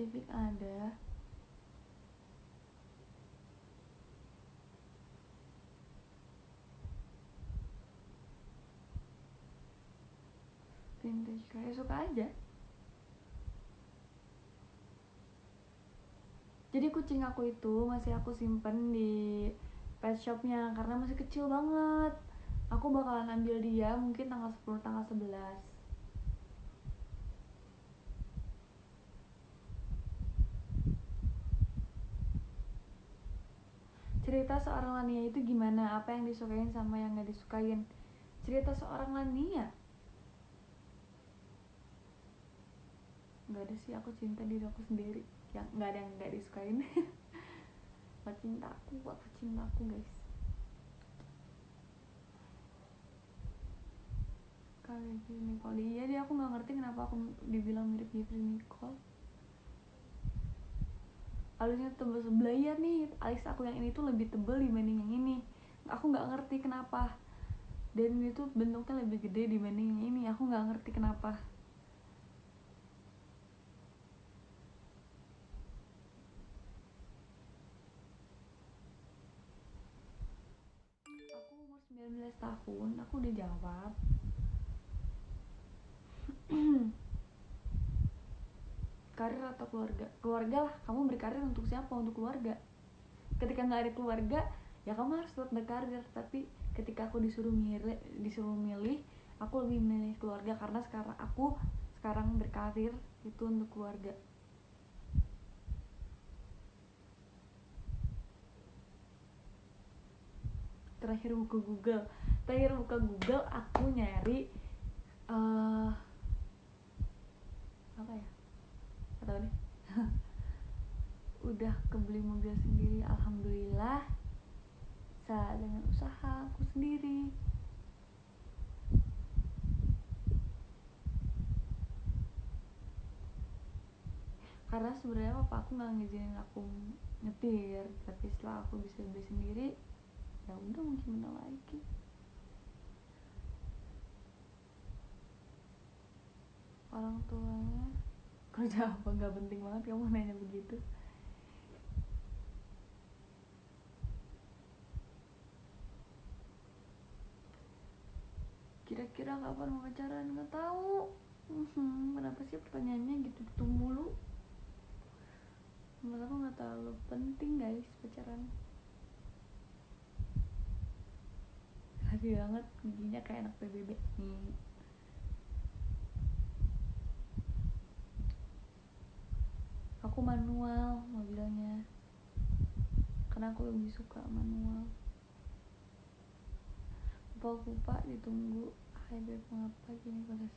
spesifik ada. Vintage kayak suka aja. Jadi kucing aku itu masih aku simpen di pet shopnya karena masih kecil banget. Aku bakalan ambil dia mungkin tanggal 10, tanggal 11. Cerita seorang Lania itu gimana? Apa yang disukain sama yang gak disukain? Cerita seorang Lania? Gak ada sih, aku cinta diri aku sendiri. Yang gak ada yang gak disukain. Apa cintaku guys. Kayak gini Nicole. Iya deh, aku gak ngerti kenapa aku dibilang mirip Jeffrey Nicole. Alisnya tebel sebelah ya nih, alis aku yang ini tuh lebih tebel dibanding yang ini. Aku nggak ngerti kenapa. Dan ini tuh bentuknya lebih gede dibanding yang ini. Aku nggak ngerti kenapa. Aku umur 19 tahun, aku udah jawab. Karir atau keluarga? Keluarga lah, kamu berkarir untuk siapa? Untuk keluarga. Ketika nggak ada keluarga, ya kamu harus tetap berkarir. Tapi ketika aku disuruh milih, aku lebih milih keluarga karena sekarang berkarir itu untuk keluarga. Terakhir buka Google aku nyari apa ya, atau deh. Udah kebeli mobil sendiri, alhamdulillah, dengan usaha aku sendiri. Karena sebenarnya papa aku nggak ngizinin aku nyetir, tapi setelah aku bisa beli sendiri, ya udah mau gimana lagi. Orang tuanya kerja apa? Nggak penting banget kamu nanya begitu. Kira-kira kapan mau pacaran? Nggak tahu. Kenapa sih pertanyaannya gitu mulu? Menurut aku nggak terlalu penting guys pacaran. Happy banget, giginya kayak anak PBB nih. Aku manual mobilnya karena aku lebih suka manual. Kupa ditunggu. Hai beb, mengapa gini keras?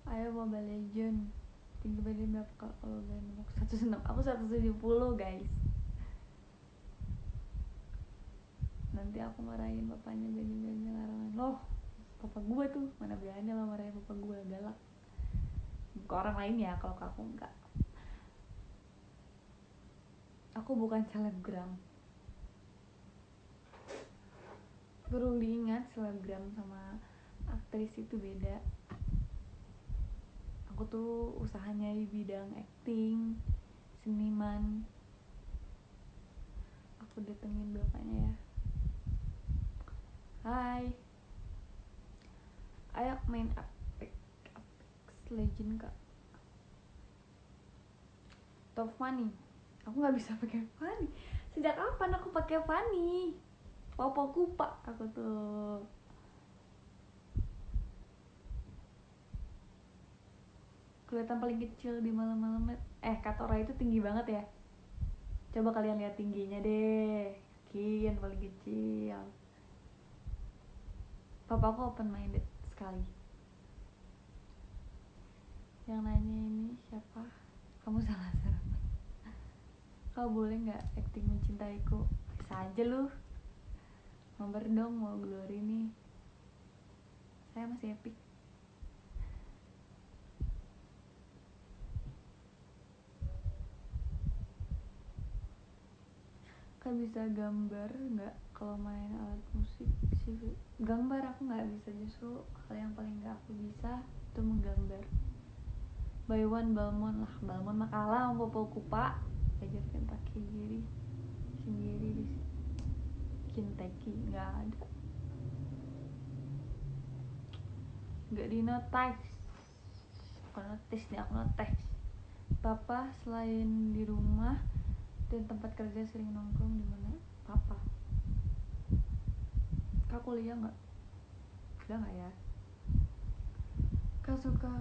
Ayo Mobile Legend. Tinggi badan berapa kalau gemuk? 106. Aku 170 guys. Nanti aku marahin bapaknya berani larangan. Loh, papa gue tuh mana berani lo marahin papa gue, galak. Ke orang lain ya, kalau ke aku enggak. Aku bukan selebgram. Perlu diingat, selebgram sama aktris itu beda. Aku tuh usahanya di bidang acting, seniman. Aku datengin bapaknya ya. Hai, ayo main Apex Legend kak. Top Fanny. Aku nggak bisa pakai Fanny. Sejak kapan aku pakai Fanny? Papa kupa aku tuh. Kelihatan paling kecil di malam-malam. Katora itu tinggi banget ya. Coba kalian lihat tingginya deh. Yakin paling kecil. Papa aku open minded sekali. Yang nanya ini siapa? Kamu salah sarapan. Kau boleh nggak acting mencintaiku? Bisa aja lu. Mabar dong, mau glory nih. Saya masih epic. Kak bisa gambar nggak kalau main alat musik sih? Gambar aku nggak bisa, justru hal yang paling nggak aku bisa itu menggambar. buy one Balmond lah, Balmond mah kalah sama Popol Kupa. Ajarkan pakai giri sendiri di Kentucky nggak ada, nggak di notice. Aku notice nih, aku notice. Papa selain di rumah dan tempat kerja sering nongkrong di mana? Papa. Kak kuliah nggak? Udah nggak ya? Kak suka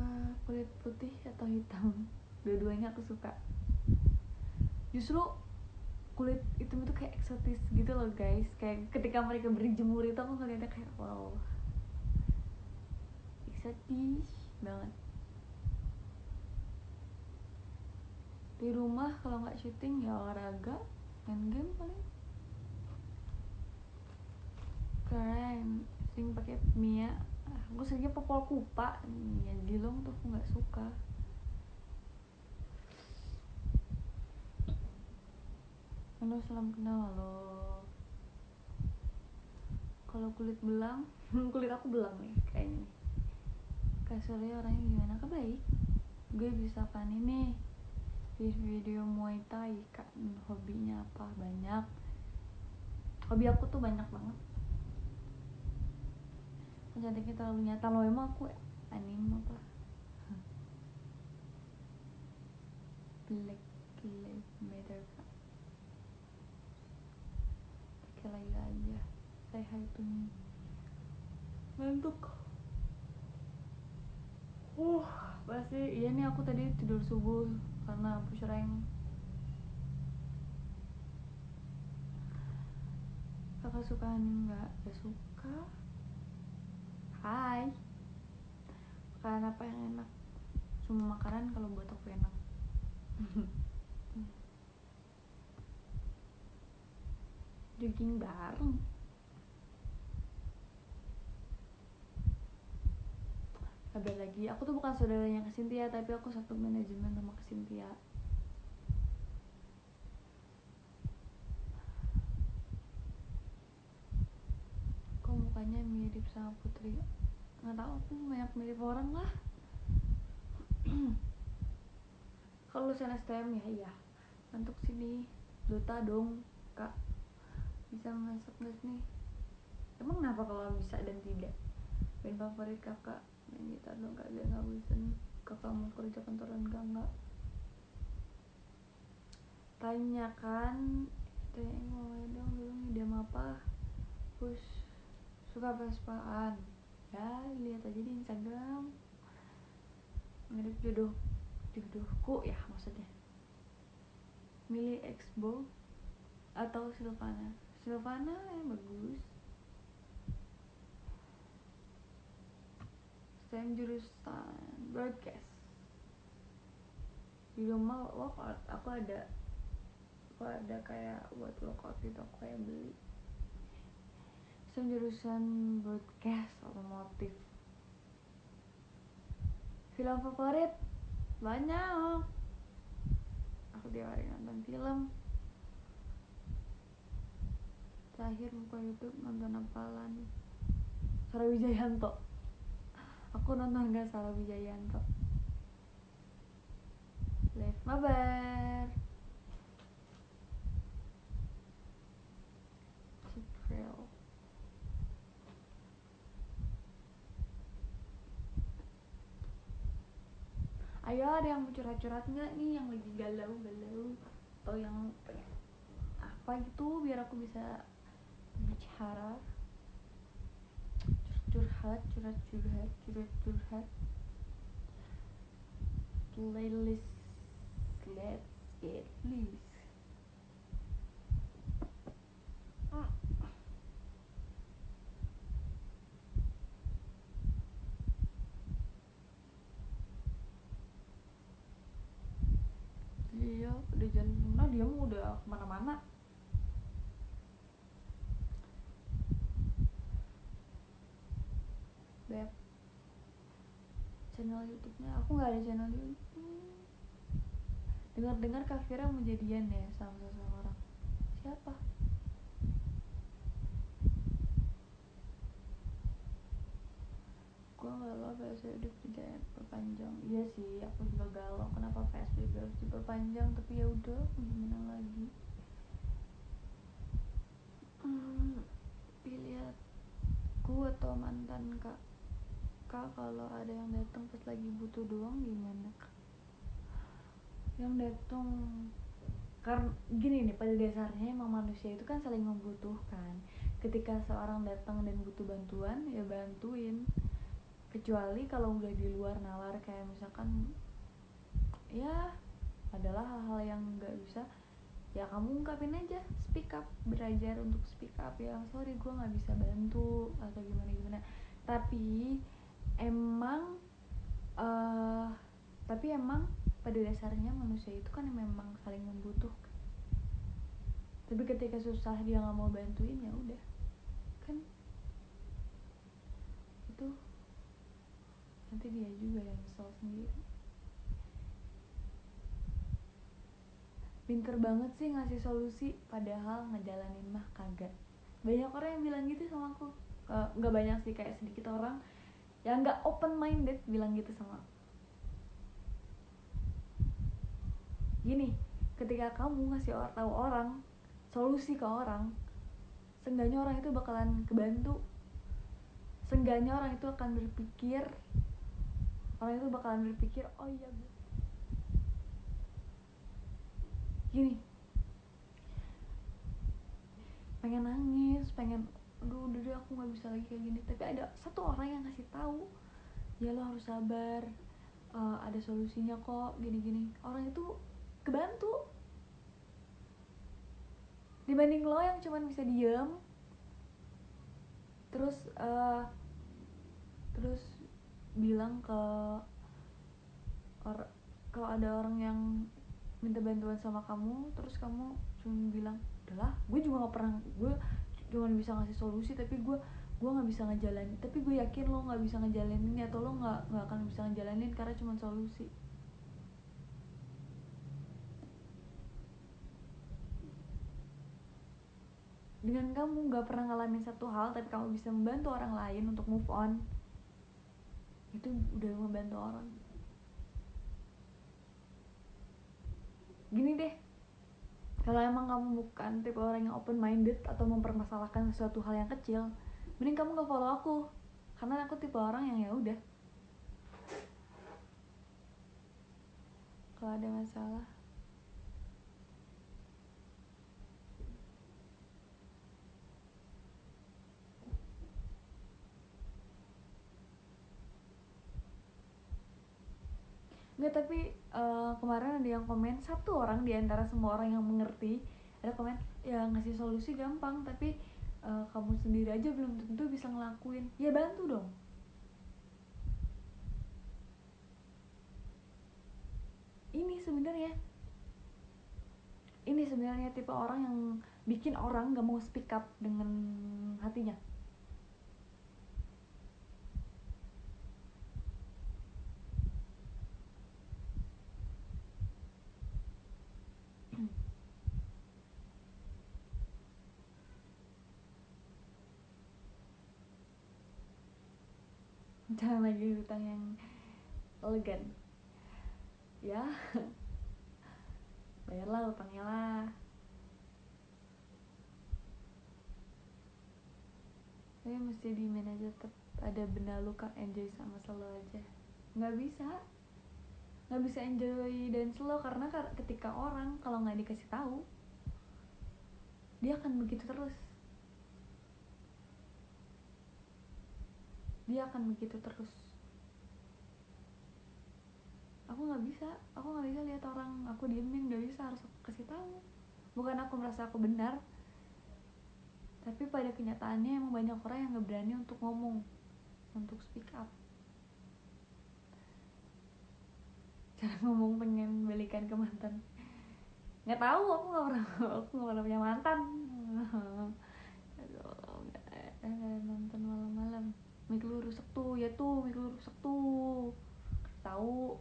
kulit putih atau hitam? Dua-duanya aku suka. Justru kulit hitam itu kayak eksotis gitu loh guys. Kayak ketika mereka berjemur itu aku ngeliatnya kayak wow, eksotis banget. Di rumah kalau nggak syuting ya olahraga, main game paling. Keren, sering pakai Mia. Aku seringnya Popol Kupa. Mia Jilong tuh aku nggak suka. Halo, salam kenal. Halo. Kalau kulit belang, kulit aku belang nih kayaknya nih. Kak Surya orangnya gimana? Kak baik. Gue bisa kan ini video Muay Thai. Kak, hobinya apa? Banyak. Hobi aku tuh banyak banget. Cantiknya terlalu nyata loh, emang aku anime apa? Black Lives Matter. Oke lagi aja. Say hi to me. Ngantuk. Pasti iya nih, aku tadi tidur subuh karena push rank. Kakak suka anime nggak? Gak suka. Hai. Makanan apa yang enak? Semua makanan kalau buat aku enak. Jogging bareng. Kabar lagi, aku tuh bukan saudaranya Kak Cynthia, tapi aku satu manajemen sama Kak Cynthia. Kok mukanya mirip sama Putri? Nggak tahu, aku banyak mirip orang lah. Kalau lulusan STM ya iya. Untuk sini Dota dong Kak. Bisa masak nggak nih? Emang kenapa kalau bisa dan tidak? Band favorit kakak? Main gitar dong kak biar nggak bosan. Kakak mau kerja kantoran enggak? Tanyakan. Tanya mau dong dulu ngidam apa? Push. Suka Vespaan. Ya lihat aja di Instagram. Mirip jodohku ya maksudnya. Milih Exbo atau Silvana? Silvana yang bagus. STM jurusan broadcast. Di rumah workout aku ada kayak buat workout gitu, aku kayak beli. STM jurusan broadcast otomotif. Film favorit banyak, aku tiap hari nonton film. Terakhir buka YouTube nonton apalan? Sarah Wijayanto. Aku nonton gak Sarah Wijayanto? Live mabar. Cipril. Ayo, ada yang mau curhat-curhat nggak nih, yang lagi galau-galau atau yang pengen apa gitu biar aku bisa bicara. Curhat. Playlist. Let's get loose. Iya, udah jalan. Nah, dia mau udah kemana-mana. Beb, channel YouTube-nya aku nggak ada channel YouTube. Dengar-dengar Kak Vira mau jadian ya sama seseorang. Siapa? Gue galau PSBB diperpanjang. Iya sih, aku juga galau kenapa PSBB harus diperpanjang, tapi ya udah, gimana lagi. Pilih gue atau mantan kak kalau ada yang datang pas lagi butuh doang gimana kak? Yang datang karena gini nih, pada dasarnya emang manusia itu kan saling membutuhkan. Ketika seorang datang dan butuh bantuan, ya bantuin. Kecuali kalau udah di luar nalar kayak misalkan ya adalah hal-hal yang nggak bisa, ya kamu ungkapin aja, speak up, belajar untuk speak up, ya sorry gue nggak bisa bantu atau gimana. Tapi emang tapi emang pada dasarnya manusia itu kan memang saling membutuhkan. Tapi ketika susah dia nggak mau bantuin, ya udah kan, itu nanti dia juga yang nyesel sendiri. Pinter banget sih ngasih solusi, padahal ngejalanin mah kagak. Banyak orang yang bilang gitu sama aku. Nggak banyak sih, kayak sedikit orang yang nggak open minded bilang gitu sama aku. Gini, ketika kamu ngasih tahu orang solusi ke orang, seenggaknya orang itu bakalan kebantu. Seenggaknya orang itu akan berpikir, oh iya gini, pengen nangis, aduh udah deh aku nggak bisa lagi kayak gini, tapi ada satu orang yang ngasih tahu, ya lo harus sabar, ada solusinya kok, gini. Orang itu kebantu dibanding lo yang cuman bisa diem terus bilang ke kalau ada orang yang minta bantuan sama kamu, terus kamu cuma bilang udahlah, gue cuma bisa ngasih solusi, tapi gue nggak bisa ngejalanin. Tapi gue yakin lo nggak bisa ngejalanin, atau lo nggak akan bisa ngejalanin karena cuma solusi. Dengan kamu nggak pernah ngalamin satu hal, tapi kamu bisa membantu orang lain untuk move on, itu udah membantu orang. Gini deh, kalau emang kamu bukan tipe orang yang open minded atau mempermasalahkan sesuatu hal yang kecil, mending kamu gak follow aku, karena aku tipe orang yang ya udah, kalau ada masalah. Nggak, tapi kemarin ada yang komen, satu orang di antara semua orang yang mengerti, ada komen, ya ngasih solusi gampang, tapi kamu sendiri aja belum tentu bisa ngelakuin. Ya bantu dong. Ini sebenarnya tipe orang yang bikin orang gak mau speak up dengan hatinya. Jangan lagi hutang yang elegan, ya bayarlah hutangnya lah. Tapi mesti dimin aja, tetap ada benda luka, enjoy sama slow aja. Nggak bisa enjoy dan slow, karena ketika orang kalau nggak dikasih tahu, dia akan begitu terus. Aku nggak bisa lihat orang aku diemin, nggak bisa, harus aku kasih tahu. Bukan aku merasa aku benar, tapi pada kenyataannya emang banyak orang yang nggak berani untuk ngomong, untuk speak up. Cara ngomong pengen balikan ke mantan, nggak tahu, aku nggak pernah punya mantan. Nonton malam-malam, mik lu rusak tuh, ya tuh mik lu rusak tuh, tahu.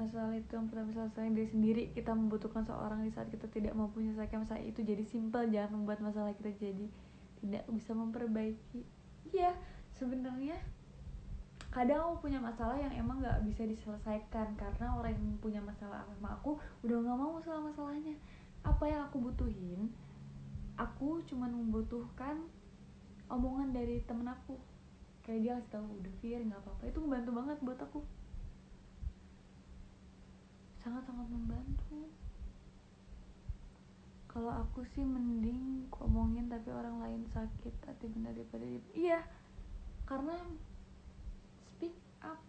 Masalah itu yang pertama selesai dari sendiri. Kita membutuhkan seorang di saat kita tidak mampu menyelesaikan masalah itu. Jadi simple, jangan membuat masalah kita jadi tidak bisa memperbaiki. Iya, sebenarnya kadang aku punya masalah yang emang nggak bisa diselesaikan karena orang yang punya masalah sama aku udah nggak mau masalah-masalahnya. Apa yang aku butuhin, aku cuma membutuhkan omongan dari temen aku, kayak dia kasih tahu udah Fir nggak apa-apa, itu membantu banget buat aku, sangat-sangat membantu. Kalau aku sih mending ngomongin tapi orang lain sakit hati benar daripada dia. Iya, karena speak up,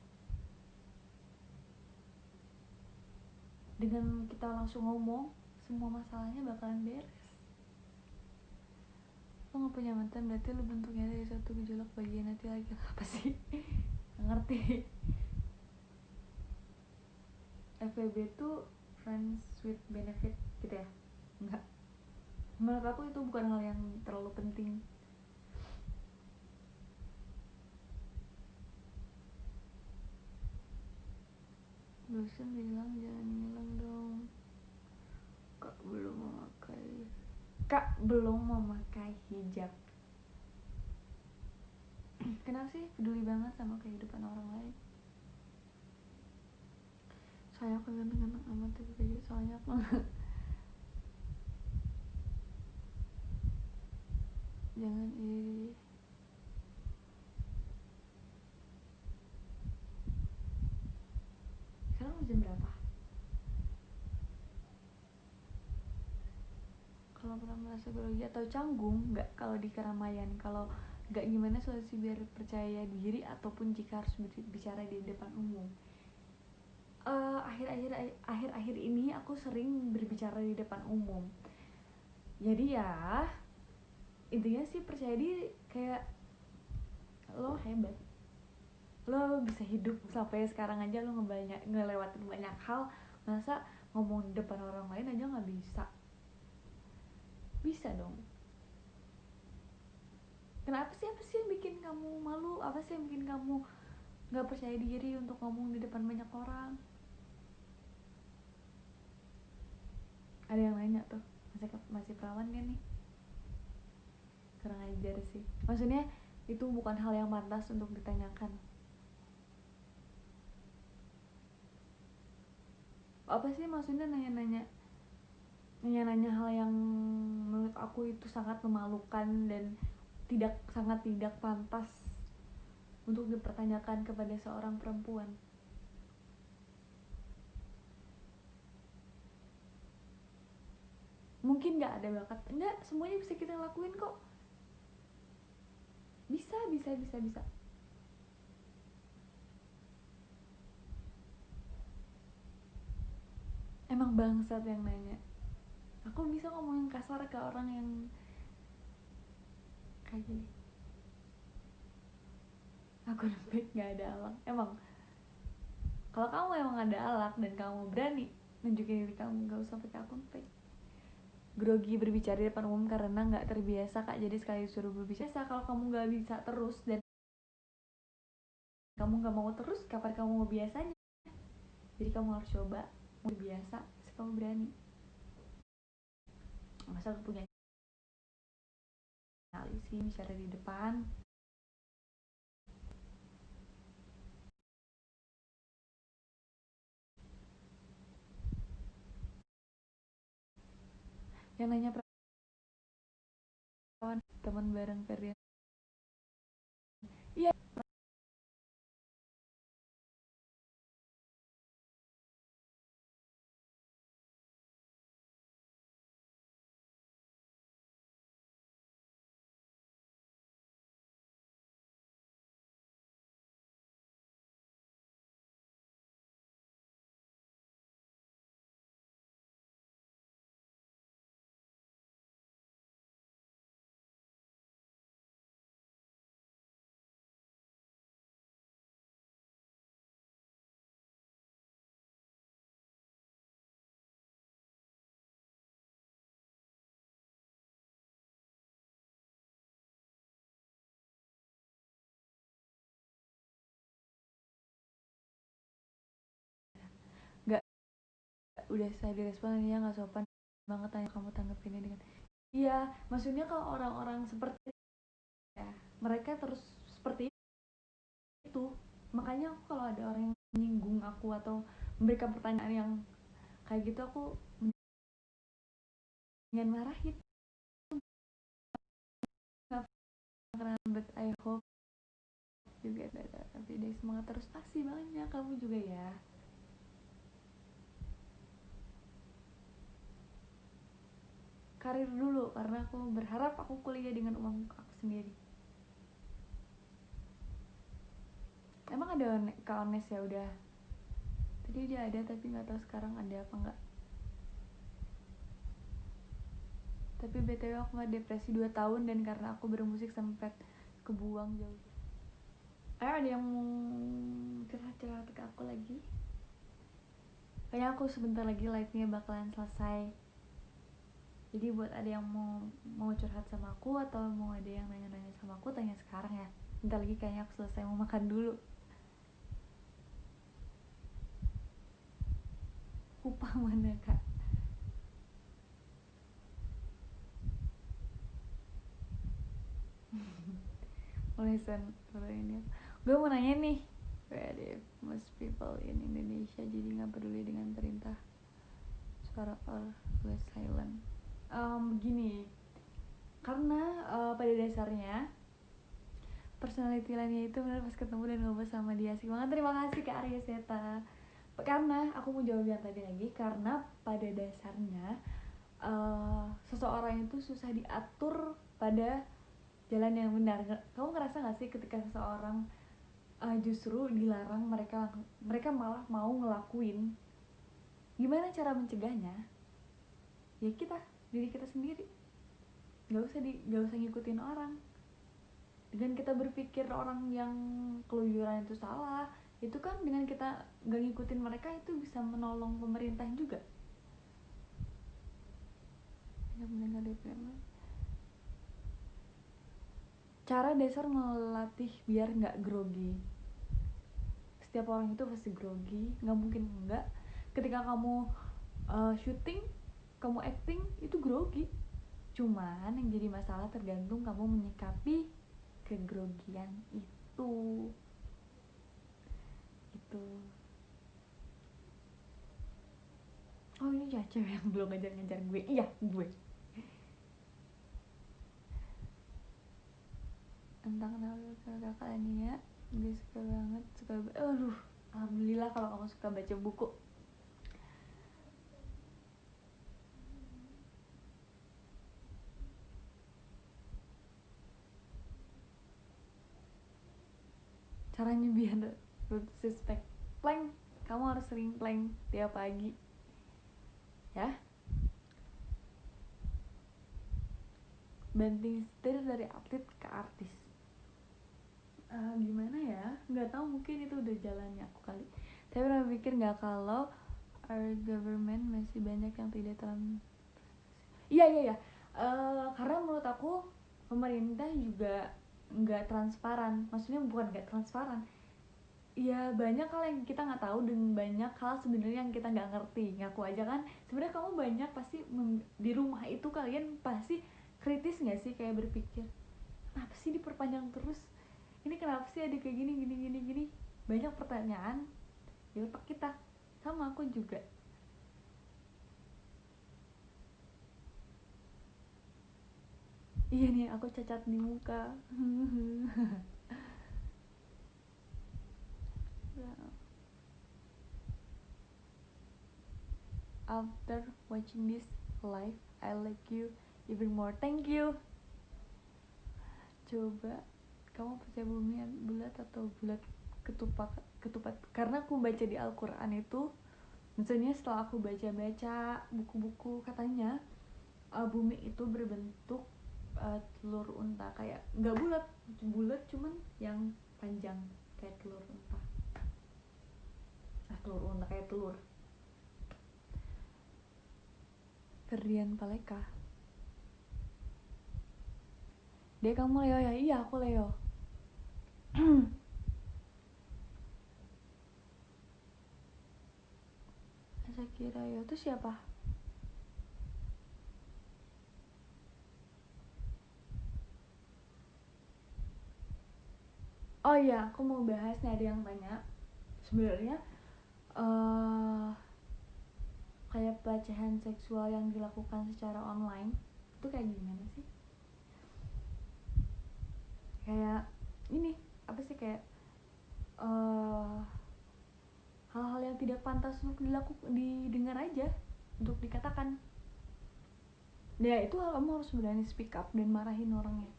dengan kita langsung ngomong semua masalahnya bakalan beres. Lo gak punya mantan berarti lo bentuknya dari satu gejolak bagian hati lagi. Apa sih? Gak ngerti. FWB tuh friends with benefit gitu ya? Enggak, menurut aku itu bukan hal yang terlalu penting. Dosen bilang jangan ngilang dong. Kak belum memakai Kak belum memakai hijab. Kenapa sih peduli banget sama kehidupan orang lain? Saya aku ganteng-ganteng amat tapi kayak soalnya aku jangan iri. Sekarang jam berapa? Kalau pernah merasa grogi atau canggung, nggak kalau di keramaian, kalau nggak gimana solusi biar percaya diri ataupun jika harus bicara di depan umum. Akhir-akhir ini aku sering berbicara di depan umum. Jadi ya intinya sih percaya diri, kayak lo hebat, lo bisa hidup sampai sekarang aja, lo ngelewatin banyak hal, masa ngomong di depan orang lain aja nggak bisa? Bisa dong. Kenapa sih, apa sih yang bikin kamu malu, apa sih yang bikin kamu nggak percaya diri untuk ngomong di depan banyak orang? Ada yang nanya tuh, masih perawan kan nih? Kurang ajar sih, maksudnya itu bukan hal yang pantas untuk ditanyakan. Apa sih maksudnya nanya-nanya hal yang menurut aku itu sangat memalukan dan sangat tidak pantas untuk dipertanyakan kepada seorang perempuan. Mungkin nggak ada bakat, nggak, semuanya bisa kita lakuin kok. Bisa. Emang bangsat yang nanya. Aku bisa ngomongin kasar ke orang yang kayak gini. Aku nempel nggak ada alak. Emang kalau kamu emang ada alak dan kamu berani nunjukin diri kamu, nggak usah pakai akun fake. Grogi berbicara di depan umum karena nggak terbiasa kak, jadi sekali disuruh berbicara. Kalau kamu nggak bisa terus dan kamu nggak mau terus, kapan kamu mau biasanya? Jadi kamu harus coba mau biasa supaya kamu berani. Masa aku punya kali sih bicara di depan. Yang nanya perawan teman bareng Ferdian. Iya, nggak, udah saya direspon, ya nggak sopan banget tanya kamu tanggepinnya dengan iya. Maksudnya kalau orang-orang seperti mereka terus seperti itu. Makanya aku kalau ada orang yang menyinggung aku atau memberikan pertanyaan yang kayak gitu, aku jangan marahin. Gak pernah, but I hope juga ada everyday semangat terus. Pasti banyak kamu juga ya. Karir dulu, karena aku berharap aku kuliah dengan uang aku sendiri. Emang ada Kak Ones ya? Udah tadi dia ada, tapi nggak tahu sekarang ada apa nggak. Tapi BTW aku nggak depresi 2 tahun, dan karena aku bermusik sempat kebuang jauh. Ayo, ada yang mau curhat-curhat ke aku lagi? Kayaknya aku sebentar lagi live-nya bakalan selesai. Jadi buat ada yang mau curhat sama aku atau mau ada yang nanya-nanya sama aku, tanya sekarang ya. Bentar lagi kayaknya aku selesai mau makan dulu. Upah mana kak? Mulai ini. Gue mau nanya nih, where if most people in Indonesia jadi nggak peduli dengan perintah, suara always silent. Begini, karena pada dasarnya personality lainnya itu benar pas ketemu dan ngobrol sama dia asik banget. Terima kasih Kak Arya Seta. Karena aku mau jawab yang tadi lagi, karena pada dasarnya seseorang itu susah diatur pada jalan yang benar. Kamu ngerasa gak sih ketika seseorang justru dilarang, mereka malah mau ngelakuin? Gimana cara mencegahnya? Ya diri kita sendiri. Gak usah ngikutin orang. Dengan kita berpikir orang yang keluyuran itu salah, itu kan dengan kita gak ngikutin mereka itu bisa menolong pemerintah juga. Cara dasar melatih biar gak grogi. Setiap orang itu pasti grogi, gak mungkin enggak. Ketika kamu syuting, kamu acting, itu grogi. Cuman yang jadi masalah tergantung kamu menyikapi kegrogian itu. Gitu. Oh ini ya cewek yang belum ngejar-ngejar gue. Iya gue. Entah kenapa kakak Ania, gue suka banget, aduh, alhamdulillah kalau kamu suka baca buku. Caranya biar suspek plank, kamu harus sering plank tiap pagi ya. Banting setir dari atlet ke artis. Gimana ya, nggak tahu, mungkin itu udah jalannya aku kali. Tapi pernah pikir nggak kalau our government masih banyak yang tidak iya karena menurut aku pemerintah juga nggak transparan. Maksudnya bukan nggak transparan, ya banyak hal yang kita nggak tahu, dan banyak hal sebenarnya yang kita nggak ngerti. Ngaku aja kan sebenarnya kamu banyak pasti di rumah itu kalian pasti kritis nggak sih, kayak berpikir kenapa sih diperpanjang terus, ini kenapa sih ada kayak gini. Banyak pertanyaan di otak kita. Sama aku juga. Iya nih, aku cacat di muka. After watching this live, I like you even more. Thank you. Coba kamu percaya bumi bulat atau bulat ketupat? Karena aku baca di Al-Quran itu, maksudnya setelah aku baca-baca buku-buku, katanya bumi itu berbentuk telur unta, kayak nggak bulat cuman yang panjang kayak telur unta. Telur unta kayak telur. Ferdian Paleka. Dia kamu Leo ya? Iya aku Leo. Shakira ya itu siapa? Oh iya, aku mau bahas nih, ada yang tanya sebenarnya kayak pelecehan seksual yang dilakukan secara online itu kayak gimana sih? Kayak ini apa sih, kayak eh hal-hal yang tidak pantas untuk didengar aja, untuk dikatakan. Ya itu kamu harus berani speak up dan marahin orangnya.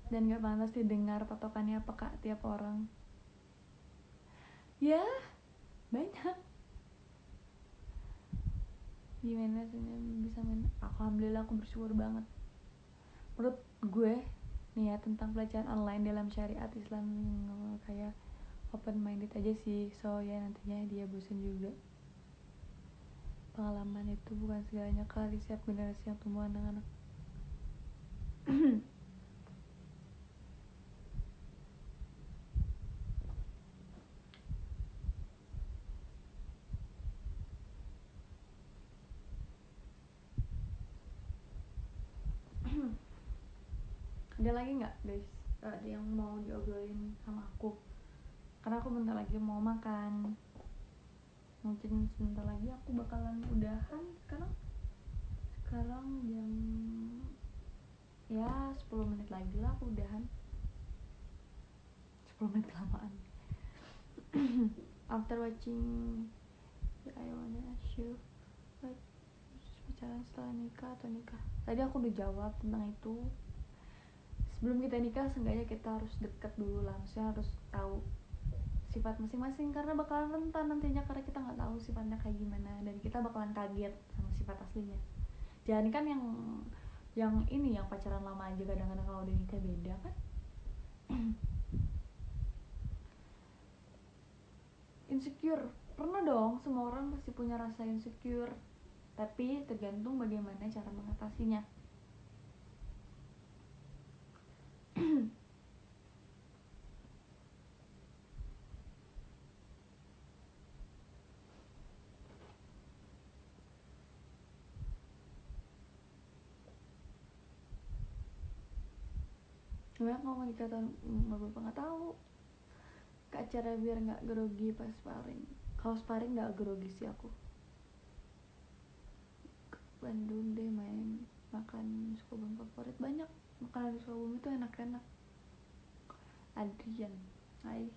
Dan gak pantas didengar patokannya apa kak tiap orang. Ya banyak. Gimana sih bisa alhamdulillah aku bersyukur banget. Menurut gue nih ya, tentang pelecehan online dalam syariat Islam, kayak open minded aja sih, so ya nantinya dia bosan juga. Pengalaman itu bukan segalanya kali, siap generasi yang tumbuh anak-anak. Ada lagi nggak guys, ada yang mau diobrolin sama aku? Karena aku bentar lagi mau makan, mungkin sebentar lagi aku bakalan udahan. Sekarang jam ya 10 menit lagi lah aku udahan. 10 menit kelamaan. After watching I wanna ask you, what pacaran setelah nikah atau nikah? Tadi aku udah jawab tentang itu. Sebelum kita nikah seenggaknya kita harus deket dulu lah, maksudnya harus tahu sifat masing-masing, karena bakalan rentan nantinya, karena kita nggak tahu sifatnya kayak gimana dan kita bakalan kaget sama sifat aslinya. Jangan kan yang ini, yang pacaran lama aja kadang-kadang kalau udah nikah beda kan. Insecure pernah dong, semua orang pasti punya rasa insecure, tapi tergantung bagaimana cara mengatasinya. Sebenarnya kalau mau nikah tahun nggak, bapak nggak tahu kak cara biar nggak grogi pas sparring. Kalau sparring nggak grogi sih aku. Bandung deh, main makan Sukabumi favorit, banyak makanan di Sukabumi tuh enak-enak. Adrian, hai.